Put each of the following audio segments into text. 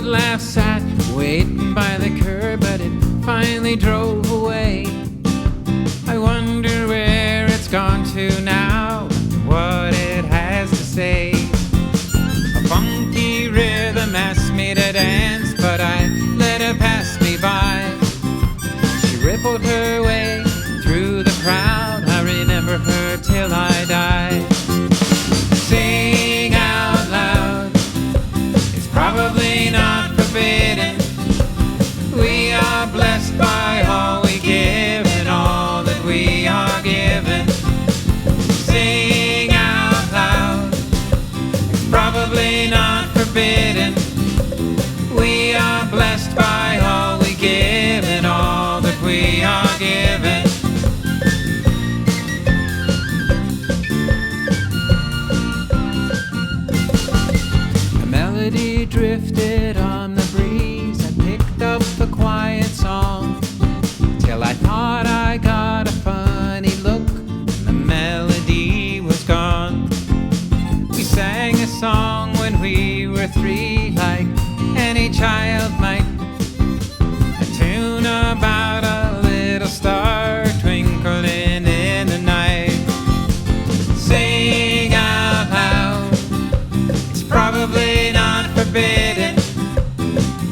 would laugh, sat waiting by the curb, but it finally drove away. I wonder where it's gone to now, what it has to say. A funky rhythm asked me to dance, but I let her pass me by. She rippled her way through the crowd, I remember her till I die. Sing out loud, it's probably not forbidden. We are blessed by all we give and all that we are given. Sing out loud, it's probably not forbidden. We are blessed by all we give and all that we are given. A melody drifted on the breeze. I picked up a quiet song till I thought I got a funny look and the melody was gone. We sang a song when we were 3, like any child might. A tune about a little star twinkling in the night. Sing out loud, it's probably not forbidden.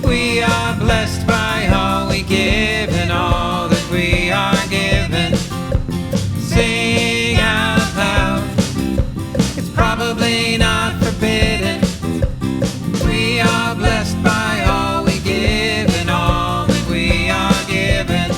We are blessed by all we give and all that we are given. Sing out loud, it's probably not forbidden. We are blessed by all we give and all that we are given.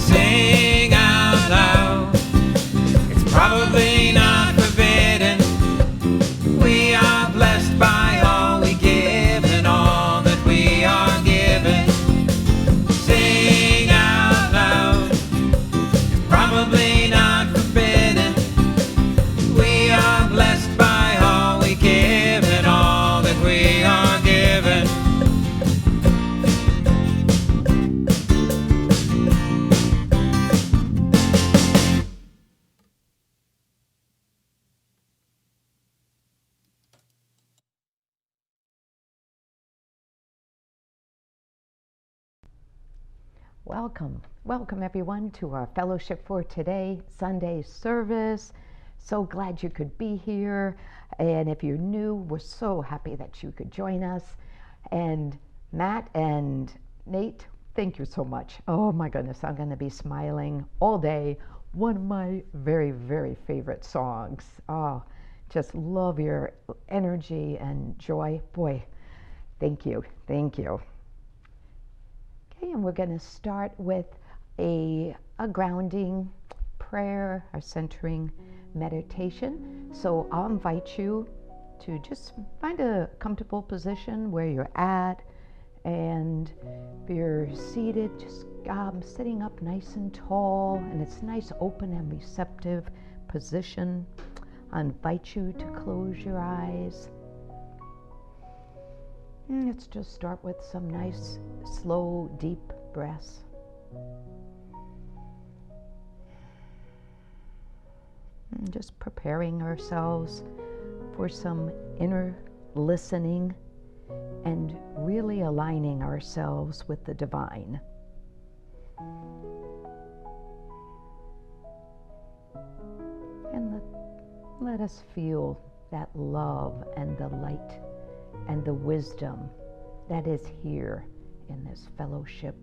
Sing out loud, it's probably not forbidden. We are blessed by all we give and all that we are given. Sing out loud, it's probably not forbidden. We are blessed by all we give and all that we are given. Welcome everyone to our fellowship for today, Sunday service. So glad you could be here. And if you're new, we're so happy that you could join us. And Matt and Nate, thank you so much. Oh my goodness, I'm going to be smiling all day. One of my very, very favorite songs. Oh, just love your energy and joy. Boy, thank you. Thank you. Okay, and we're going to start with a grounding prayer, our centering meditation. So I'll invite you to just find a comfortable position where you're at, and if you're seated, just sitting up nice and tall, and it's nice, open and receptive position. I invite you to close your eyes. And let's just start with some nice, slow, deep breaths. And just preparing ourselves for some inner listening and really aligning ourselves with the divine. And let us feel that love and the light and the wisdom that is here in this fellowship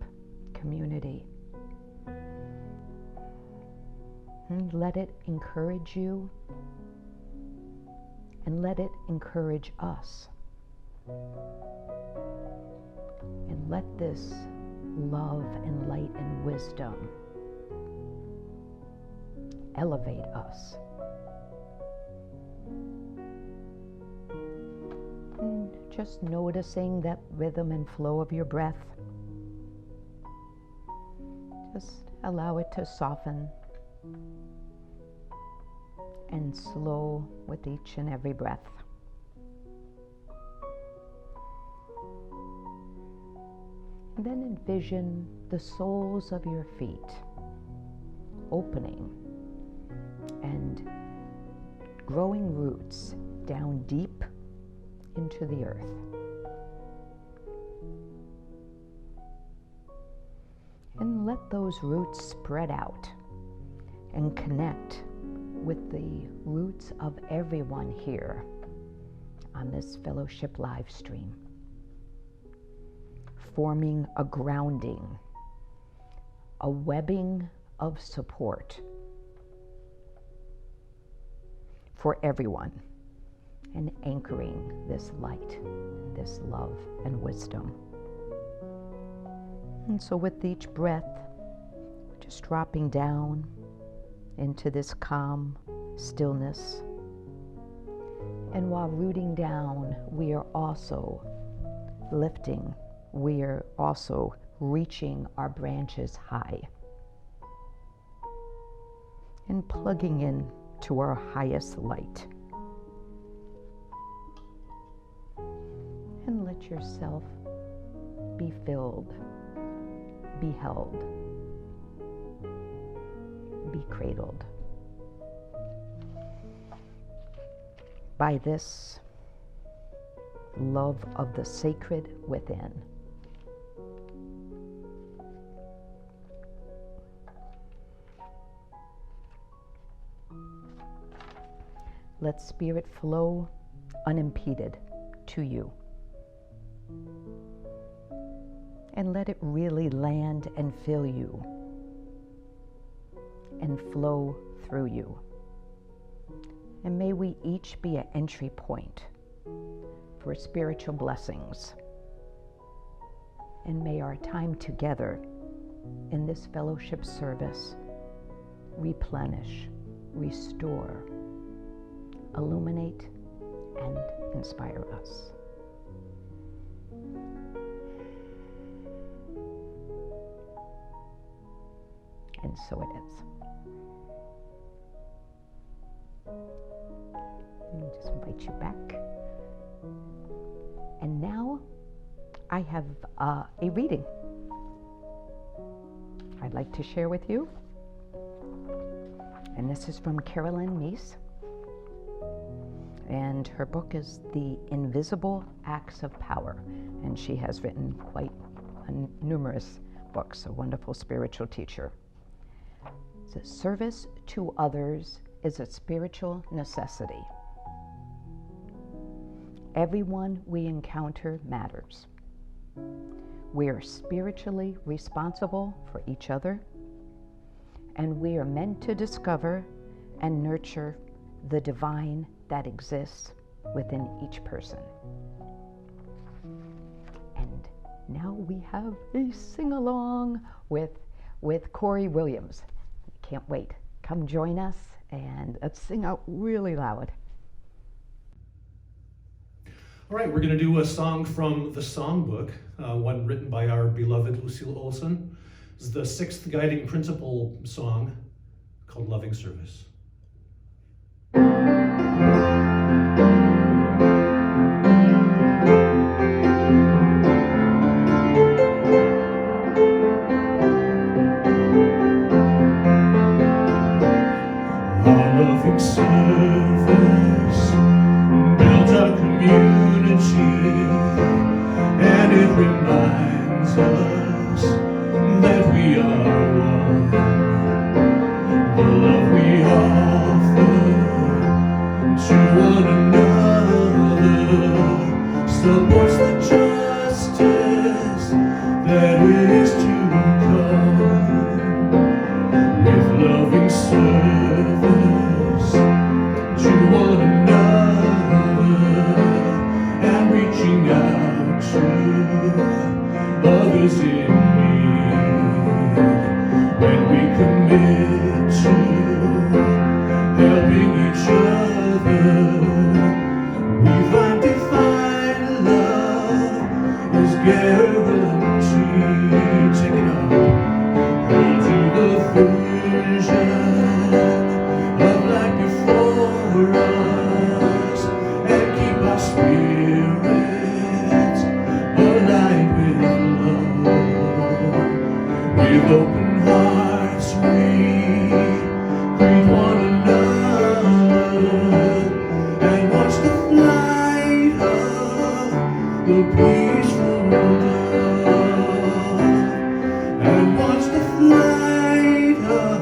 community. And let it encourage you, and let it encourage us. And let this love and light and wisdom elevate us. And just noticing that rhythm and flow of your breath. Just allow it to soften and slow with each and every breath. And then envision the soles of your feet opening and growing roots down deep into the earth. And let those roots spread out and connect with the roots of everyone here on this fellowship live stream, forming a grounding, a webbing of support for everyone, and anchoring this light, this love and wisdom. And so with each breath, just dropping down into this calm stillness. And while rooting down, we are also lifting. We are also reaching our branches high and plugging in to our highest light. And let yourself be filled, be held, be cradled by this love of the sacred within. Let spirit flow unimpeded to you. And let it really land and fill you and flow through you. And may we each be an entry point for spiritual blessings. And may our time together in this fellowship service replenish, restore, illuminate, and inspire us. And so it is. Let me just invite you back. And now I have a reading I'd like to share with you. And this is from Caroline Myss. And her book is The Invisible Acts of Power. And she has written quite numerous books, a wonderful spiritual teacher. It says, service to others is a spiritual necessity. Everyone we encounter matters. We are spiritually responsible for each other, and we are meant to discover and nurture the divine that exists within each person. And now we have a sing-along with Corey Williams. Can't wait. Come join us and let's sing out really loud. All right, we're going to do a song from the songbook, one written by our beloved Lucille Olson. It's the 6th guiding principle song called Loving Service. Our loving service builds our community, and it reminds us that we are one. The love we offer to one another supports the justice that is to come. With loving service to one another and reaching out to others in need, when we commit to helping each other, we find divine love is guaranteed. Take it up. With open hearts we greet one another and watch the flight of the peaceful dove, and watch the flight of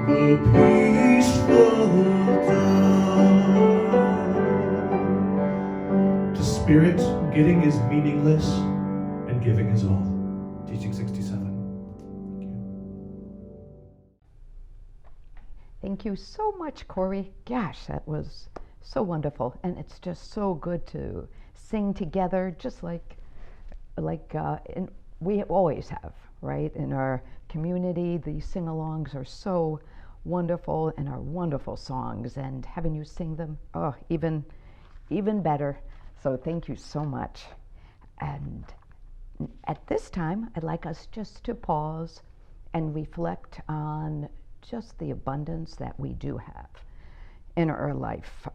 the peaceful dove. To spirit, getting is meaningless and giving is all. Teaching 67. Thank you so much, Corey. Gosh, that was so wonderful, and it's just so good to sing together, just like we always have, right? In our community, these sing-alongs are so wonderful and are wonderful songs, and having you sing them, oh, even better. So thank you so much. And at this time, I'd like us just to pause and reflect on just the abundance that we do have in our life.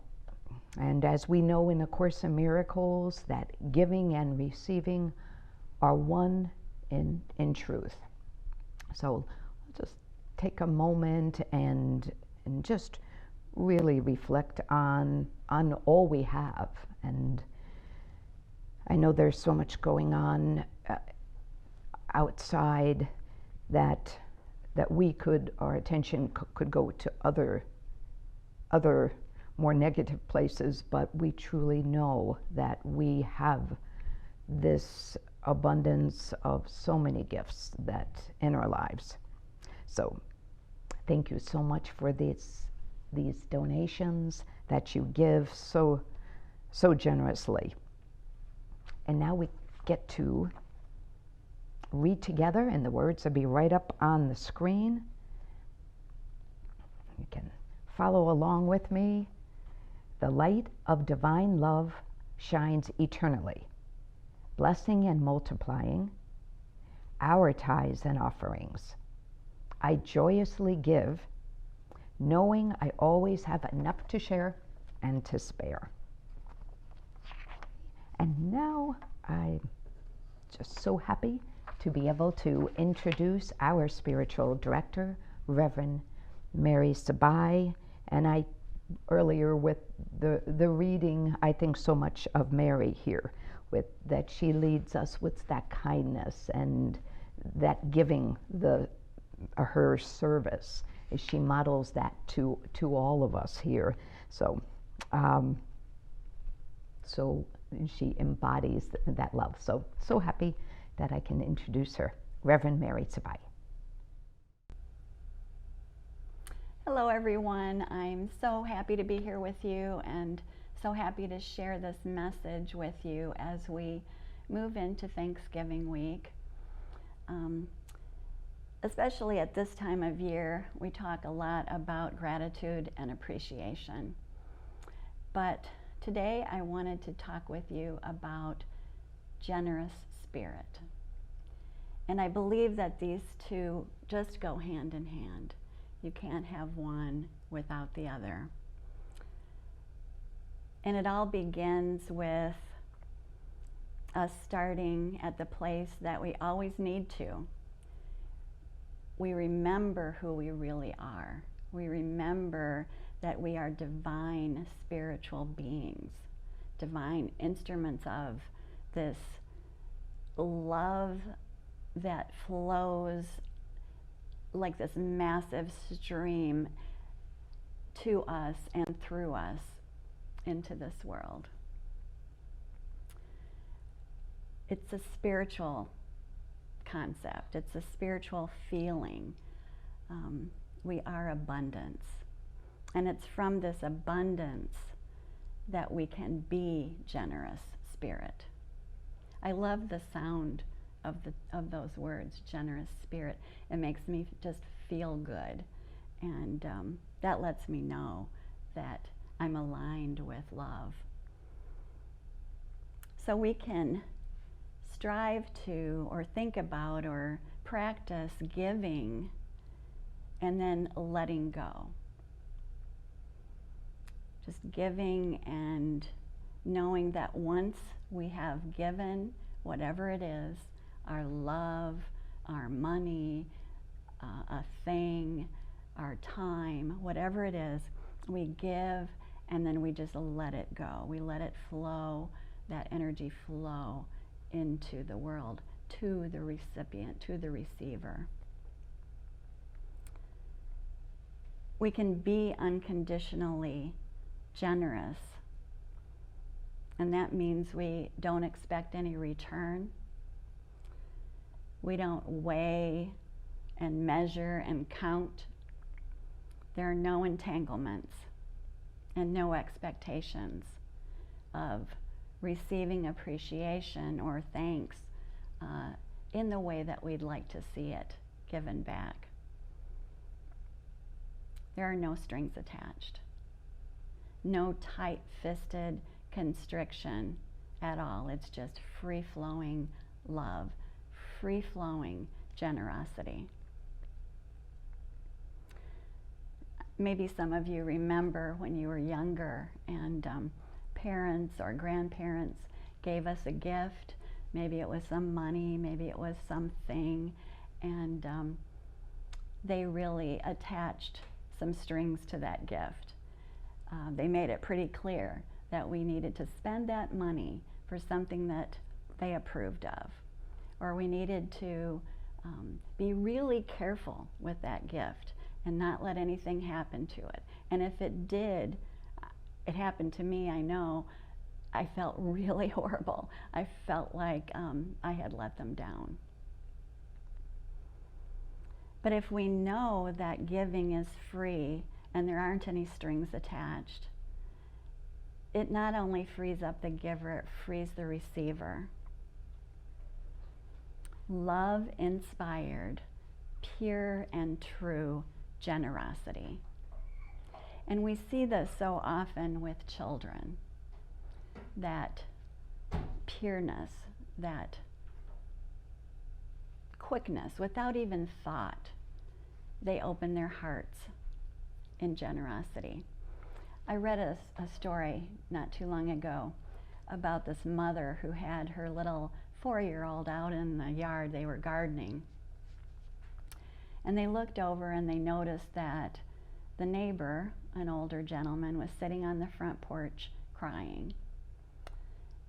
And as we know in A Course in Miracles, that giving and receiving are one in truth. So just take a moment and just really reflect on all we have. And I know there's so much going on outside that our attention could go to other more negative places, but we truly know that we have this abundance of so many gifts that in our lives. So thank you so much for these donations that you give so generously. And now we get to read together, and the words will be right up on the screen. You can follow along with me. The light of divine love shines eternally, blessing and multiplying our tithes and offerings. I joyously give, knowing I always have enough to share and to spare. And now I'm just so happy to be able to introduce our spiritual director, Reverend Mary Sabai. And I, earlier with the reading, I think so much of Mary here, with that she leads us with that kindness and that giving her service. She models that to all of us here. So she embodies that love. So happy that I can introduce her, Reverend Mary Sabai. Hello everyone, I'm so happy to be here with you and so happy to share this message with you as we move into Thanksgiving week. Especially at this time of year, we talk a lot about gratitude and appreciation. But today I wanted to talk with you about generous spirit. And I believe that these two just go hand in hand. You can't have one without the other. And it all begins with us starting at the place that we always need to. We remember who we really are. We remember that we are divine spiritual beings, divine instruments of this love that flows like this massive stream to us and through us into this world. It's a spiritual concept. It's a spiritual feeling. We are abundance. And it's from this abundance that we can be generous spirit. I love the sound of those words, generous spirit. It makes me just feel good. And that lets me know that I'm aligned with love. So we can strive to, or think about, or practice giving and then letting go. Just giving and knowing that once we have given whatever it is, our love, our money, a thing, our time, whatever it is, we give and then we just let it go. We let it flow, that energy flow into the world, to the recipient, to the receiver. We can be unconditionally generous, and that means we don't expect any return. We don't weigh and measure and count. There are no entanglements and no expectations of receiving appreciation or thanks in the way that we'd like to see it given back. There are no strings attached, no tight-fisted constriction at all. It's just free-flowing love, free-flowing generosity. Maybe some of you remember when you were younger and parents or grandparents gave us a gift. Maybe it was some money, maybe it was something, and they really attached some strings to that gift. They made it pretty clear that we needed to spend that money for something that they approved of, or we needed to be really careful with that gift and not let anything happen to it. And if it did, it happened to me, I know, I felt really horrible. I felt like I had let them down. But if we know that giving is free and there aren't any strings attached, it not only frees up the giver, it frees the receiver. Love-inspired, pure and true generosity. And we see this so often with children, that pureness, that quickness, without even thought, they open their hearts in generosity. I read a story not too long ago about this mother who had her little 4-year-old out in the yard. They were gardening. And they looked over and they noticed that the neighbor, an older gentleman, was sitting on the front porch crying.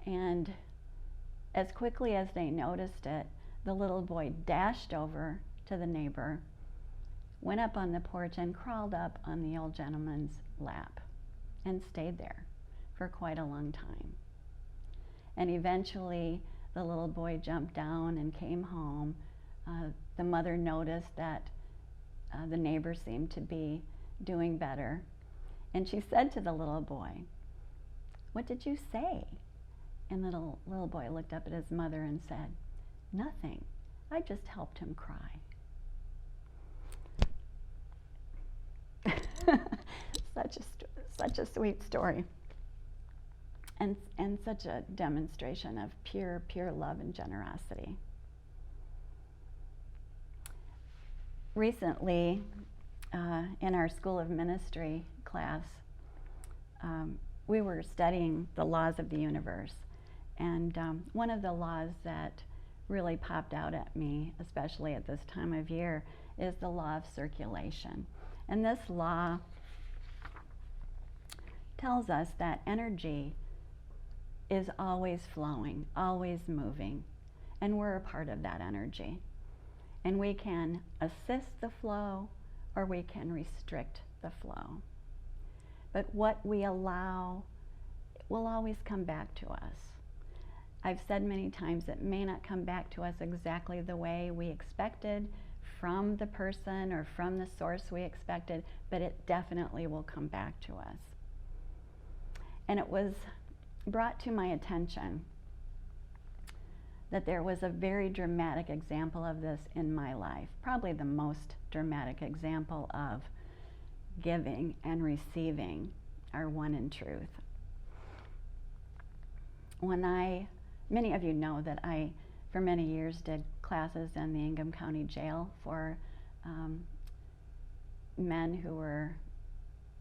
And as quickly as they noticed it, the little boy dashed over to the neighbor, went up on the porch and crawled up on the old gentleman's lap and stayed there for quite a long time. And eventually the little boy jumped down and came home. The mother noticed that the neighbor seemed to be doing better. And she said to the little boy, "What did you say?" And the little boy looked up at his mother and said, "Nothing. I just helped him cry." Such a sweet story. And such a demonstration of pure love and generosity. Recently, in our School of Ministry class, we were studying the laws of the universe. And one of the laws that really popped out at me, especially at this time of year, is the law of circulation. And this law tells us that energy is always flowing, always moving, and we're a part of that energy. And we can assist the flow or we can restrict the flow. But what we allow will always come back to us. I've said many times it may not come back to us exactly the way we expected from the person or from the source we expected, but it definitely will come back to us. And it was brought to my attention that there was a very dramatic example of this in my life, probably the most dramatic example of giving and receiving are one in truth. Many of you know that I, for many years, did classes in the Ingham County Jail for men who were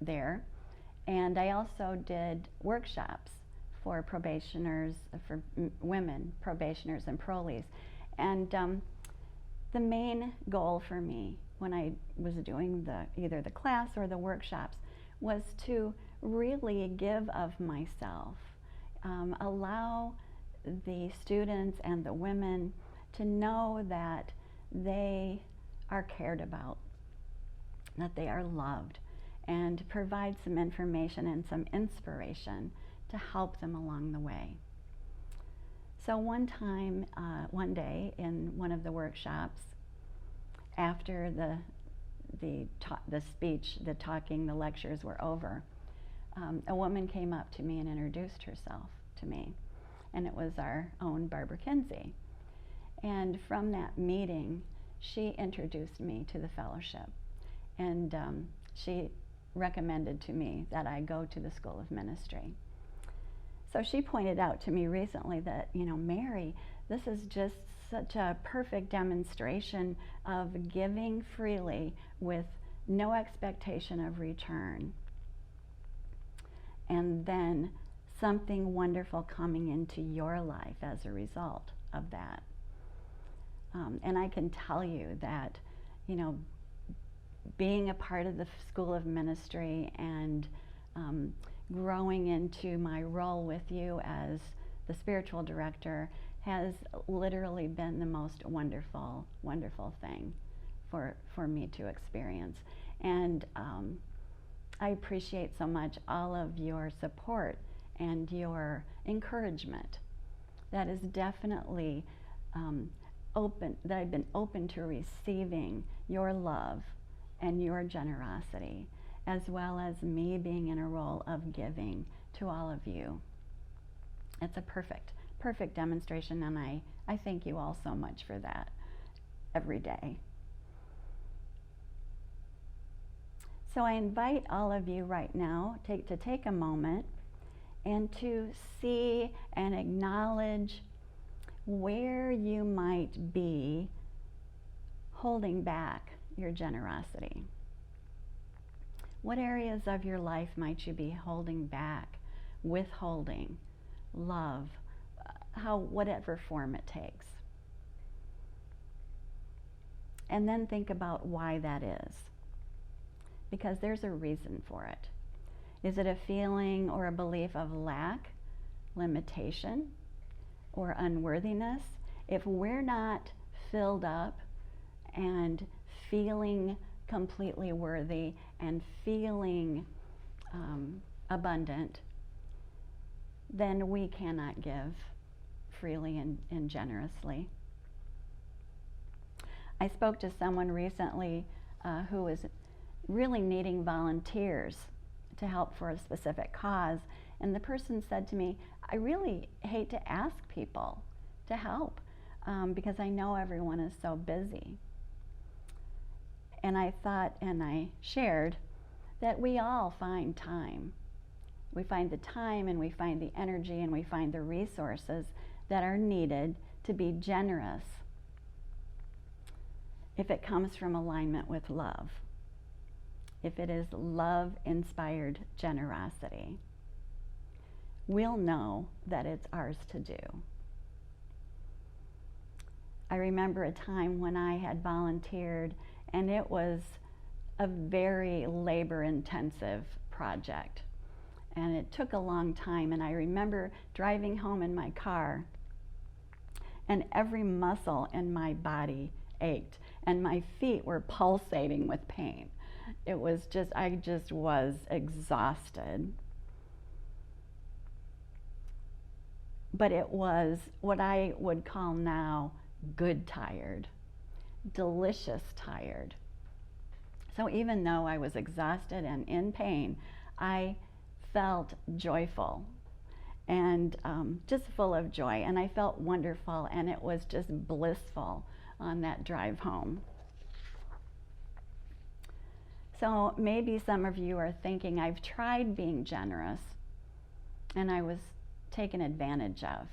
there. And I also did workshops for probationers, for women probationers and parolees. And the main goal for me when I was doing either the class or the workshops was to really give of myself, allow the students and the women to know that they are cared about, that they are loved, and provide some information and some inspiration to help them along the way. So one day in one of the workshops, after the speech, the talking, the lectures were over, a woman came up to me and introduced herself to me, and it was our own Barbara Kinsey. And from that meeting, she introduced me to the fellowship, and she recommended to me that I go to the School of Ministry. So she pointed out to me recently that, Mary, this is just such a perfect demonstration of giving freely with no expectation of return, and then something wonderful coming into your life as a result of that. And I can tell you that, being a part of the School of Ministry and growing into my role with you as the spiritual director has literally been the most wonderful, wonderful thing for me to experience. And I appreciate so much all of your support and your encouragement. That is definitely that I've been open to receiving your love and your generosity, as well as me being in a role of giving to all of you. It's a perfect demonstration, and I thank you all so much for that every day. So I invite all of you right now to take a moment and to see and acknowledge where you might be holding back your generosity. What areas of your life might you be holding back, withholding love, whatever form it takes? And then think about why that is, because there's a reason for it. Is it a feeling or a belief of lack, limitation, or unworthiness? If we're not filled up and feeling completely worthy and feeling abundant, then we cannot give freely and generously. I spoke to someone recently who was really needing volunteers to help for a specific cause, and the person said to me, I really hate to ask people to help because I know everyone is so busy. And I thought, and I shared, that we all find time. We find the time, and we find the energy, and we find the resources that are needed to be generous if it comes from alignment with love, if it is love-inspired generosity. We'll know that it's ours to do. I remember a time when I had volunteered, and it was a very labor-intensive project, and it took a long time. And I remember driving home in my car, and every muscle in my body ached, and my feet were pulsating with pain. It was just, I just was exhausted. But it was what I would call now good tired, delicious tired. So even though I was exhausted and in pain, I felt joyful and just full of joy, and I felt wonderful, and it was just blissful on that drive home. So maybe some of you are thinking, I've tried being generous and I was taken advantage of.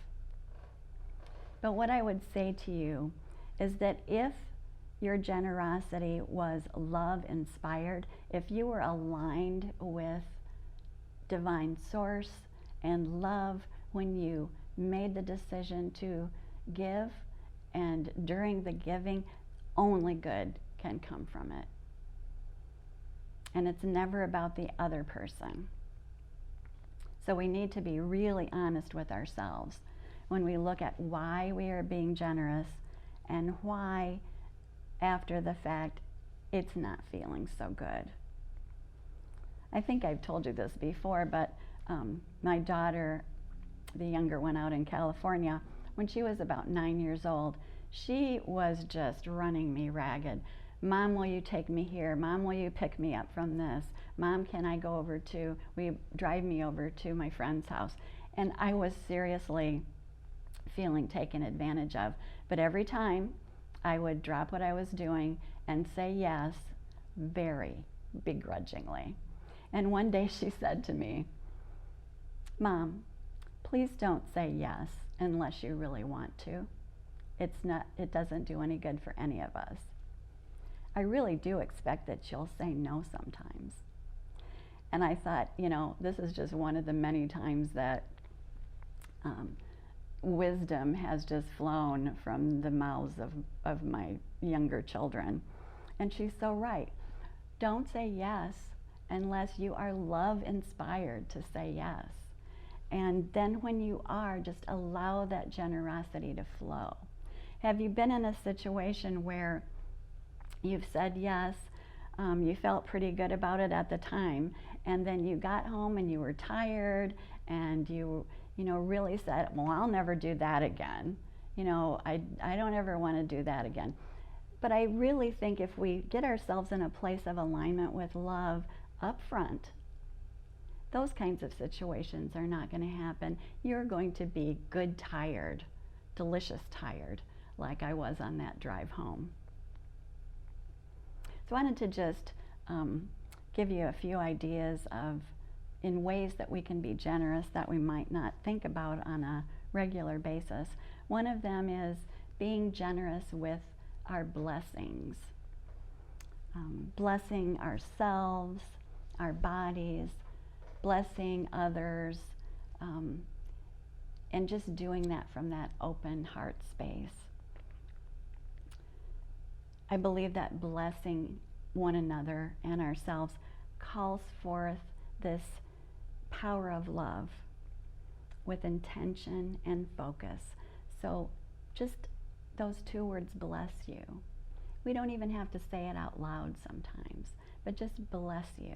But what I would say to you is that if your generosity was love inspired, if you were aligned with divine source and love when you made the decision to give, and during the giving, only good can come from it. And it's never about the other person. So we need to be really honest with ourselves when we look at why we are being generous and why, after the fact, it's not feeling so good. I think I've told you this before, but my daughter, the younger one out in California, when she was about 9 years old, she was just running me ragged. Mom, will you take me here? Mom, will you pick me up from this? Mom, can I go over to, will you drive me over to my friend's house? And I was seriously feeling taken advantage of. But every time I would drop what I was doing and say yes, very begrudgingly. And one day she said to me, Mom, please don't say yes unless you really want to. It doesn't do any good for any of us. I really do expect that she'll say no sometimes. And I thought, this is just one of the many times that wisdom has just flown from the mouths of my younger children. And she's so right. Don't say yes unless you are love-inspired to say yes. And then when you are, just allow that generosity to flow. Have you been in a situation where you've said yes, you felt pretty good about it at the time, and then you got home and you were tired and you really said, well, I'll never do that again. I don't ever want to do that again. But I really think if we get ourselves in a place of alignment with love up front, those kinds of situations are not going to happen. You're going to be good tired, delicious tired, like I was on that drive home. So I wanted to just give you a few ideas in ways that we can be generous that we might not think about on a regular basis. One of them is being generous with our blessings. Blessing ourselves, our bodies, blessing others, and just doing that from that open heart space. I believe that blessing one another and ourselves calls forth this power of love with intention and focus. So just those two words, bless you. We don't even have to say it out loud sometimes, but just bless you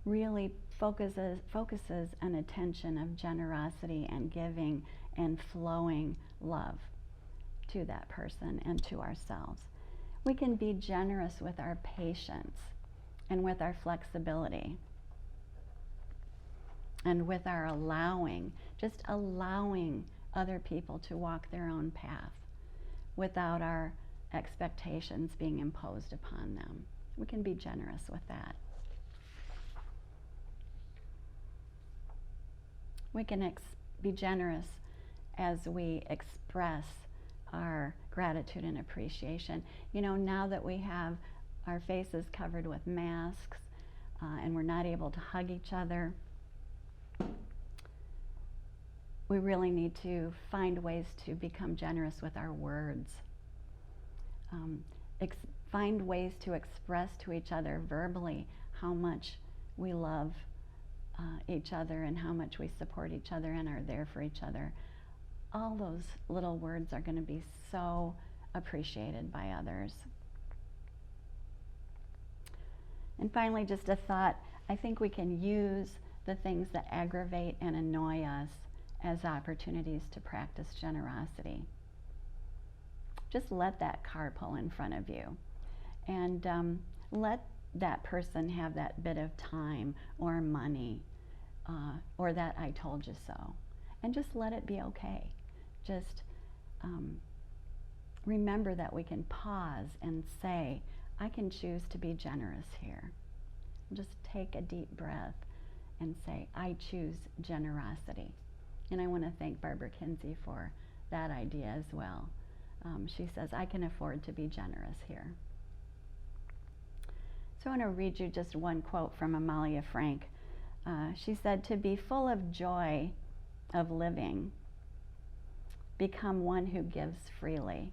really focuses an attention of generosity and giving and flowing love to that person and to ourselves. We can be generous with our patience and with our flexibility and with our just allowing other people to walk their own path without our expectations being imposed upon them. We can be generous with that. We can be generous as we express our gratitude and appreciation. Now that we have our faces covered with masks and we're not able to hug each other, we really need to find ways to become generous with our words. Find ways to express to each other verbally how much we love each other and how much we support each other and are there for each other. All those little words are going to be so appreciated by others. And finally, just a thought, I think we can use the things that aggravate and annoy us as opportunities to practice generosity. Just let that car pull in front of you and let that person have that bit of time or money or that I told you so. And just let it be okay. Just remember that we can pause and say, I can choose to be generous here. Just take a deep breath and say, I choose generosity. And I want to thank Barbara Kinsey for that idea as well. She says, I can afford to be generous here. So I want to read you just one quote from Amalia Frank. She said, to be full of joy of living, become one who gives freely.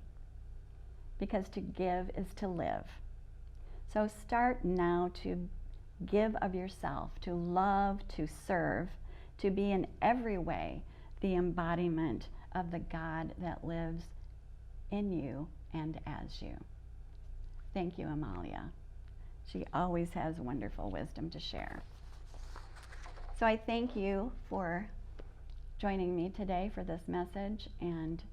because to give is to live. So start now to give of yourself, to love, to serve, to be in every way the embodiment of the God that lives in you and as you. Thank you, Amalia. She always has wonderful wisdom to share. So I thank you for joining me today for this message, and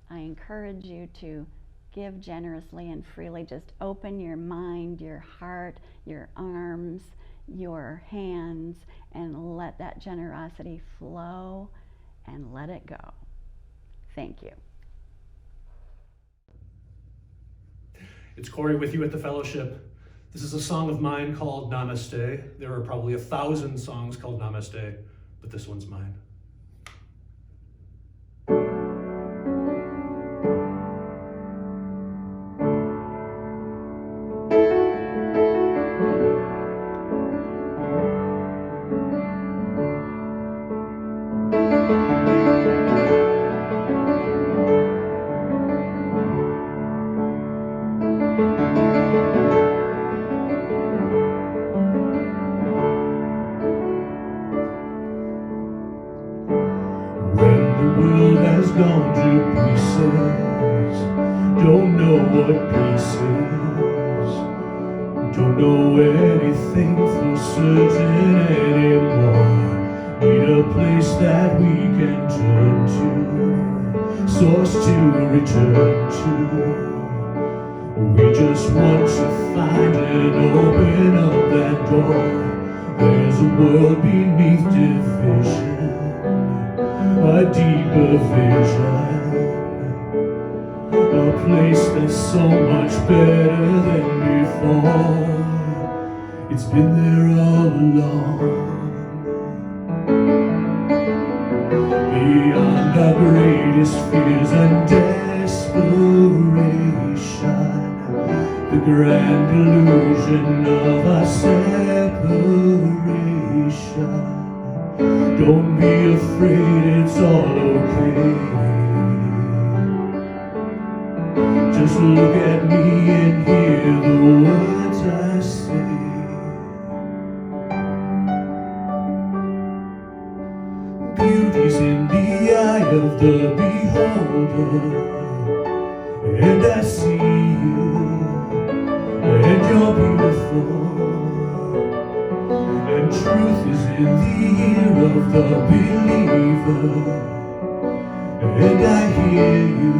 I encourage you to give generously and freely. Just open your mind, your heart, your arms, your hands, and let that generosity flow and let it go. Thank you. It's Corey with you at the Fellowship. This is a song of mine called Namaste. There are probably 1,000 songs called Namaste, but this one's mine. Gone to pieces, don't know what peace is, don't know anything for certain anymore, need a place that we can turn to, source to return to, we just want to find and open up that door, there's a world beneath division, a deeper vision, a place that's so much better than before. It's been there all along. Beyond our greatest fears and desperation, the grand illusion of our separation. Don't be afraid, it's all okay. Just look at me and hear the words I say. Beauty's in the eye of the beholder, and I see you, and you're beautiful. And truth is in the ear of the believer, and I hear you,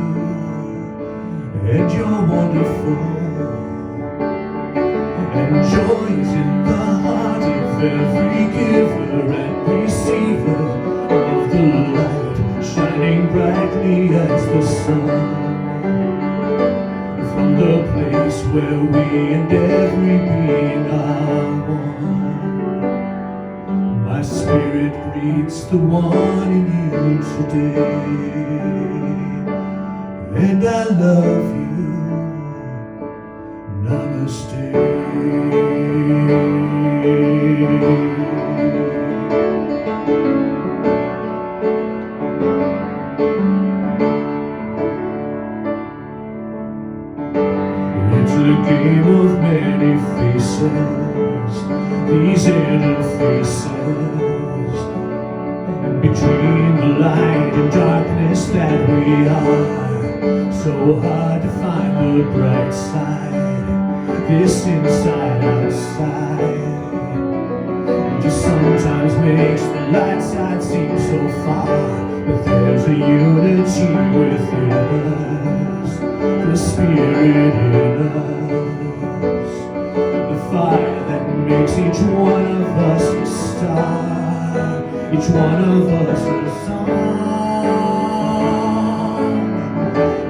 and you're wonderful. And joy is in the heart of every giver and receiver of the light, shining brightly as the sun. From the place where we and every being are one. My spirit greets the one in you today, and I love you. Namaste. It's a game of many faces, these interfaces, and between the light and darkness that we are, so hard to find the bright side, this inside outside, just sometimes makes the light side seem so far, but there's a unity within us, the spirit in us, the fire that makes each one of us a star, each one of us a song.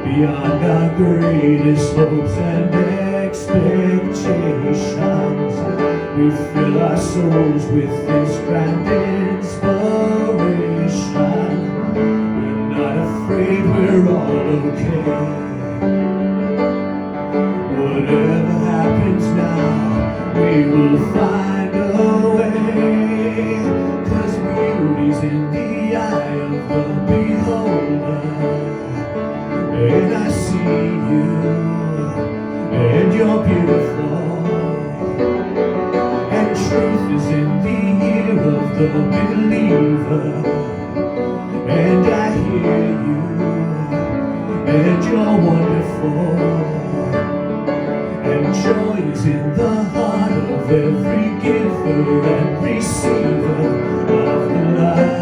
Beyond our greatest hopes and expectations, we fill our souls with this grand inspiration. We're not afraid, we're all okay. Whatever happens now, we will find a way, 'cause beauty's in the eye of the beholder, and I see you, you're beautiful, and truth is in the ear of the believer. And I hear you, and you're wonderful, and joy is in the heart of every giver and receiver of the light.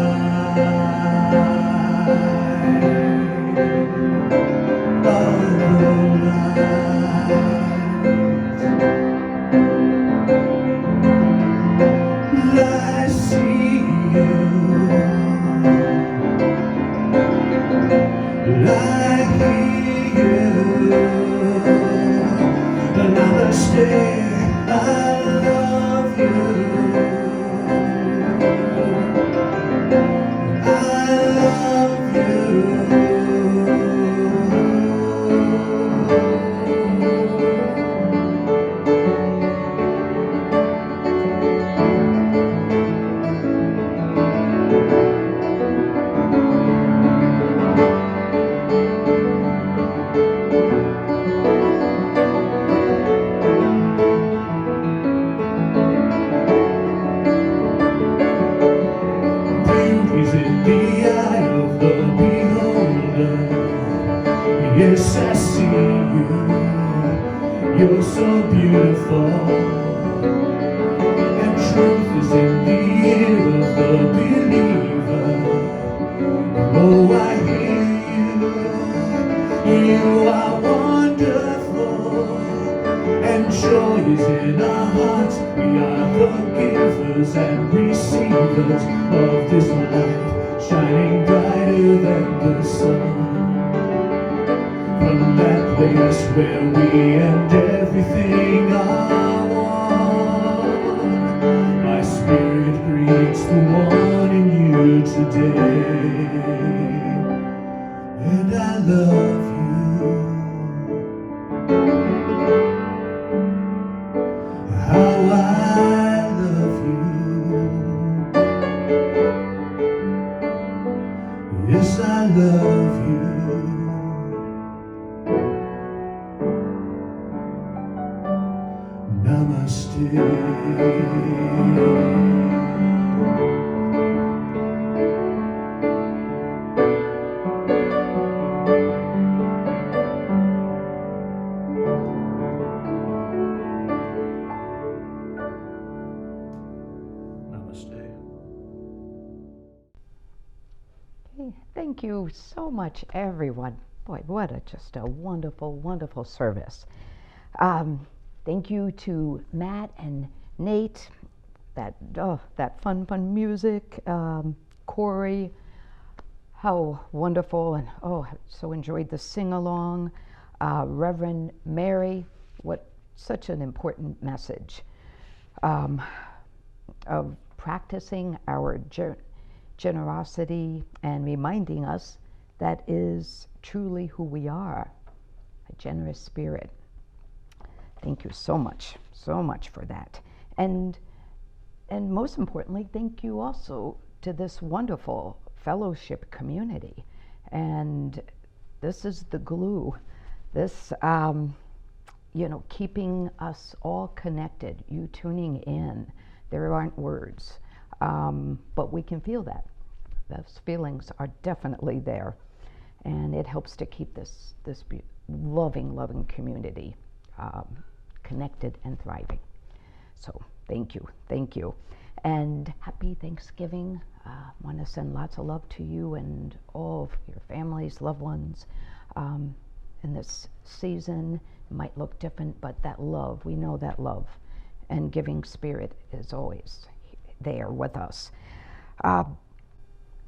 I see you, I hear you, and I understand. I love you, I love you. Beauty's in the eye of the beholder. Yes, I see you. You're so beautiful, and truth is in the ear of the believer. Oh, I hear you. You are wonderful, and joy is in our hearts. We are the givers and receivers of this light, shining brighter than the sun. From that place where we and everything are one, my spirit greets the one in you today. And I love you. How I love you. Yes, I love you. Namaste. Thank you so much, everyone. Boy, what just a wonderful, wonderful service. Thank you to Matt and Nate, that fun music. Corey, how wonderful, and so enjoyed the sing-along. Reverend Mary, what such an important message of practicing our generosity and reminding us that is truly who we are, a generous spirit. Thank you so much for that. And most importantly, thank you also to this wonderful fellowship community. And this is the glue, this, keeping us all connected, you tuning in. There aren't words, but we can feel that. Those feelings are definitely there. And it helps to keep this loving community connected and thriving. So thank you. And happy Thanksgiving. Want to send lots of love to you and all of your families, loved ones. In this season, it might look different, but that love, we know that love and giving spirit is always there with us.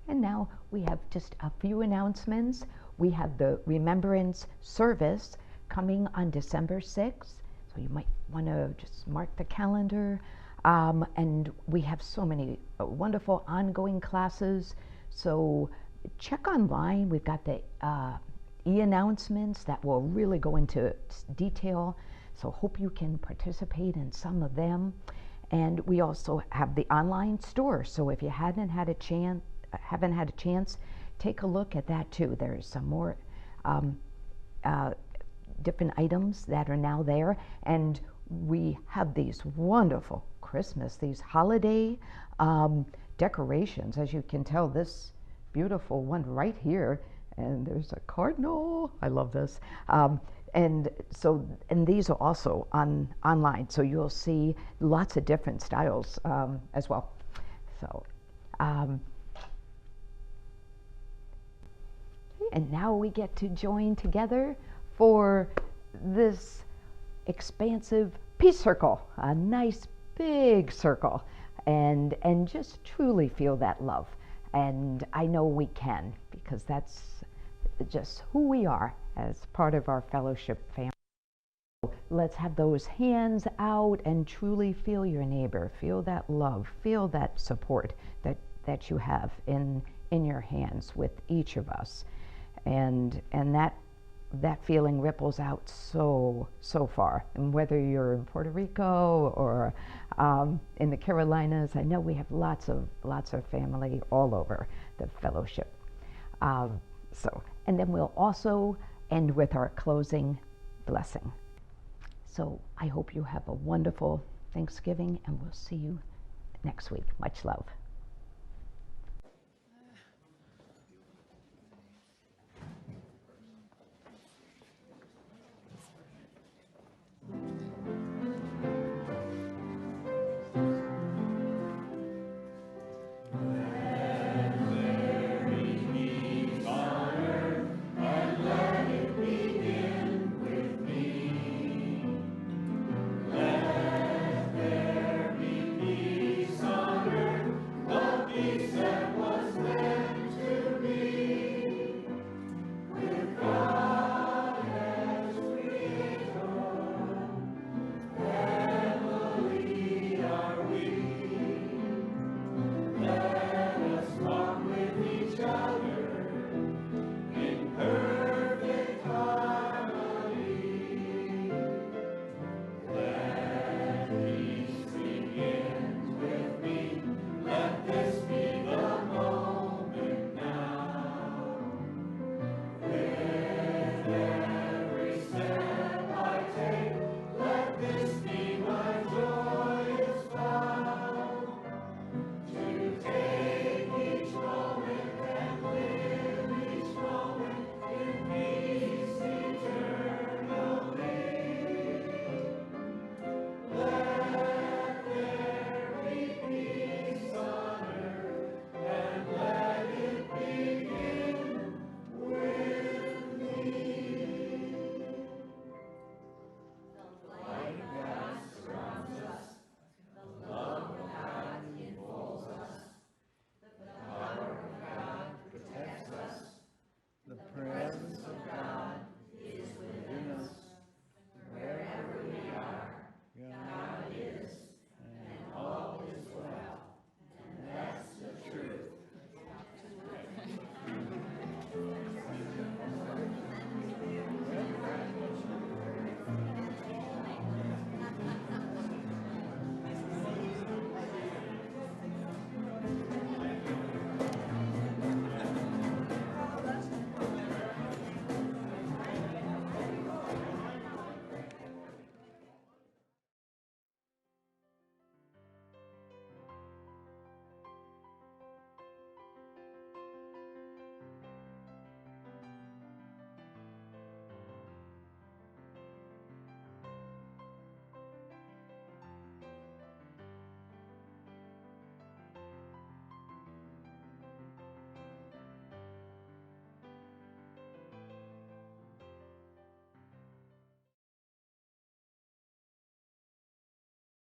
And now we have just a few announcements. We have the Remembrance Service coming on December 6th. So you might want to just mark the calendar. And we have so many wonderful ongoing classes. So check online. We've got the e-announcements that will really go into detail. So hope you can participate in some of them. And we also have the online store. So if you haven't had a chance, take a look at that too. There's some more different items that are now there, and we have these wonderful Christmas, these holiday decorations. As you can tell, this beautiful one right here, and there's a cardinal. I love this. And these are also online, so you'll see lots of different styles as well. So, and now we get to join together for this expansive peace circle, a nice big circle, and just truly feel that love. And I know we can, because that's just who we are as part of our fellowship family. Let's have those hands out and truly feel your neighbor, feel that love, feel that support that you have in your hands with each of us. And that feeling ripples out so far. And whether you're in Puerto Rico or in the Carolinas, I know we have lots of family all over the fellowship. And then we'll also end with our closing blessing. So I hope you have a wonderful Thanksgiving, and we'll see you next week. Much love.